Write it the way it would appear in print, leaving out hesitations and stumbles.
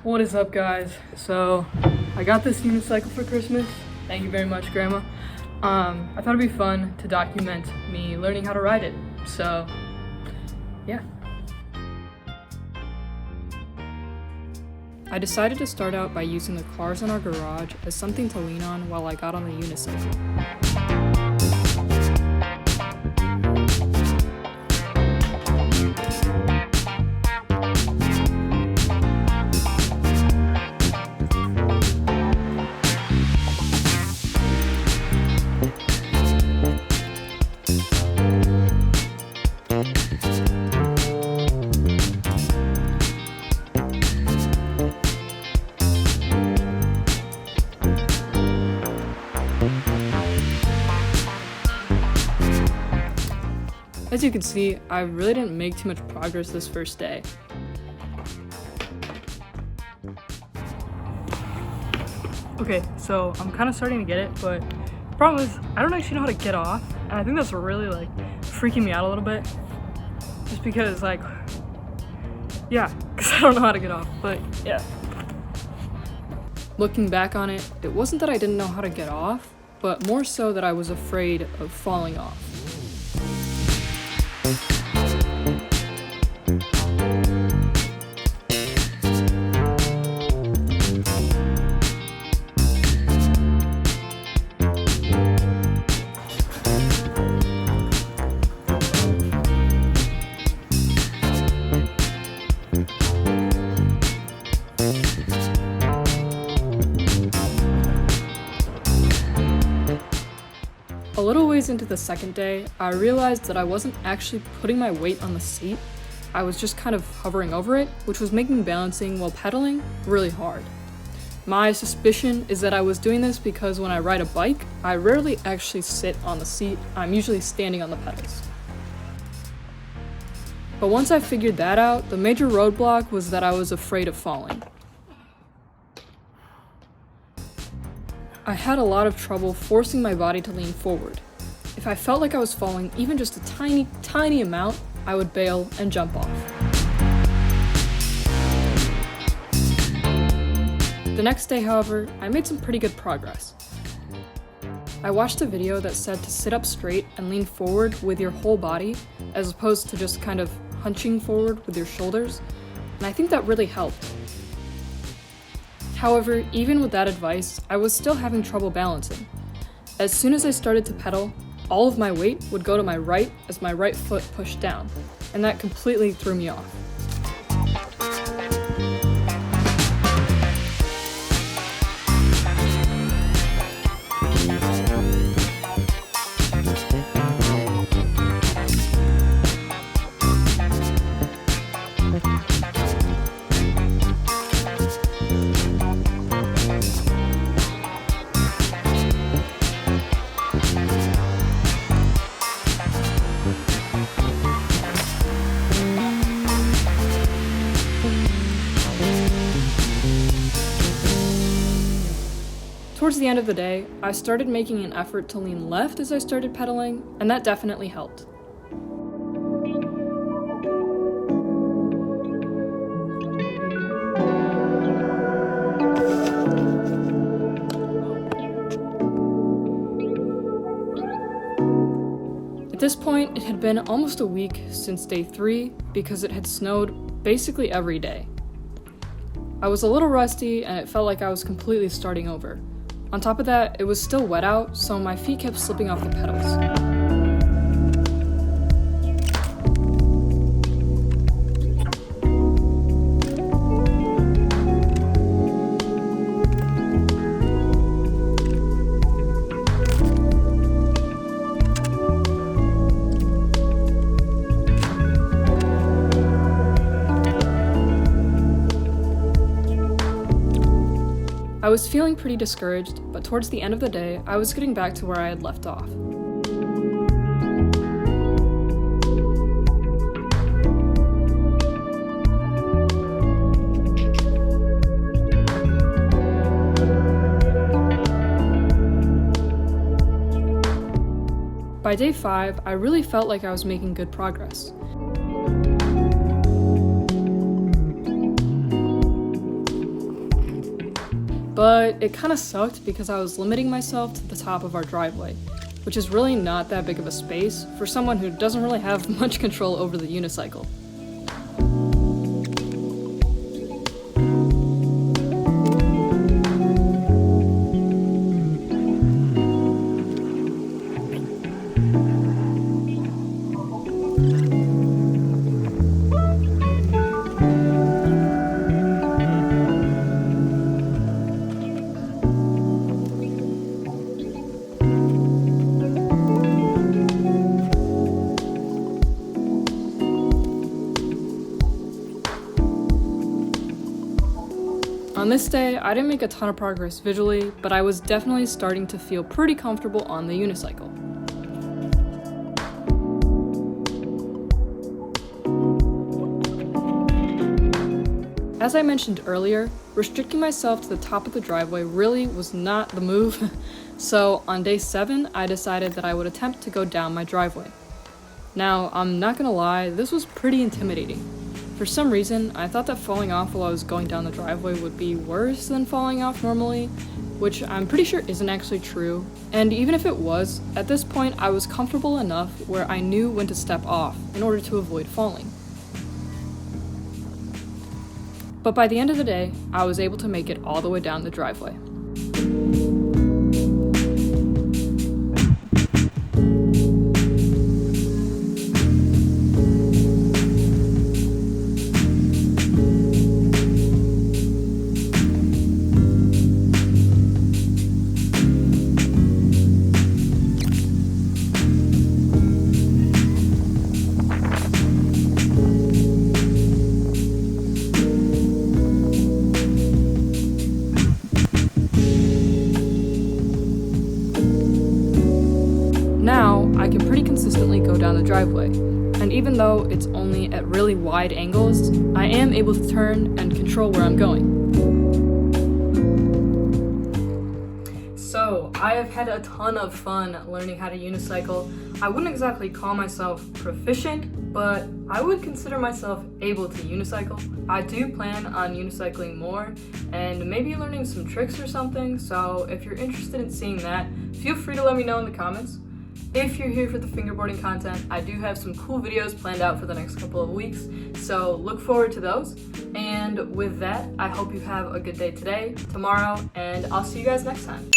What is up, guys? So I got this unicycle for Christmas. Thank you very much, Grandma. I thought it'd be fun to document me learning how to ride it. So yeah. I decided to start out by using the cars in our garage as something to lean on while I got on the unicycle. As you can see, I really didn't make too much progress this first day. Okay, so I'm kind of starting to get it, but the problem is I don't actually know how to get off, and I think that's really freaking me out a little bit. Just because because I don't know how to get off, but yeah. Looking back on it, it wasn't that I didn't know how to get off, but more so that I was afraid of falling off. A little ways into the second day, I realized that I wasn't actually putting my weight on the seat. I was just kind of hovering over it, which was making balancing while pedaling really hard. My suspicion is that I was doing this because when I ride a bike, I rarely actually sit on the seat. I'm usually standing on the pedals. But once I figured that out, the major roadblock was that I was afraid of falling. I had a lot of trouble forcing my body to lean forward. If I felt like I was falling even just a tiny amount, I would bail and jump off. The next day, however, I made some pretty good progress. I watched a video that said to sit up straight and lean forward with your whole body, as opposed to just kind of hunching forward with your shoulders, and I think that really helped. However, even with that advice, I was still having trouble balancing. As soon as I started to pedal, all of my weight would go to my right as my right foot pushed down, and that completely threw me off. Towards the end of the day, I started making an effort to lean left as I started pedaling, and that definitely helped. At this point, it had been almost a week since day 3 because it had snowed basically every day. I was a little rusty and it felt like I was completely starting over. On top of that, it was still wet out, so my feet kept slipping off the pedals. I was feeling pretty discouraged, but towards the end of the day, I was getting back to where I had left off. By day 5, I really felt like I was making good progress. but it kind of sucked because I was limiting myself to the top of our driveway, which is really not that big of a space for someone who doesn't really have much control over the unicycle. On this day, I didn't make a ton of progress visually, but I was definitely starting to feel pretty comfortable on the unicycle. As I mentioned earlier, restricting myself to the top of the driveway really was not the move, so on day 7, I decided that I would attempt to go down my driveway. Now, I'm not gonna lie, this was pretty intimidating. For some reason, I thought that falling off while I was going down the driveway would be worse than falling off normally, which I'm pretty sure isn't actually true. And even if it was, at this point I was comfortable enough where I knew when to step off in order to avoid falling. But by the end of the day, I was able to make it all the way down the driveway. Now, I can pretty consistently go down the driveway, and even though it's only at really wide angles, I am able to turn and control where I'm going. So, I have had a ton of fun learning how to unicycle. I wouldn't exactly call myself proficient, but I would consider myself able to unicycle. I do plan on unicycling more and maybe learning some tricks or something, so if you're interested in seeing that, feel free to let me know in the comments. If you're here for the fingerboarding content, I do have some cool videos planned out for the next couple of weeks, so look forward to those. And with that, I hope you have a good day today, tomorrow, and I'll see you guys next time.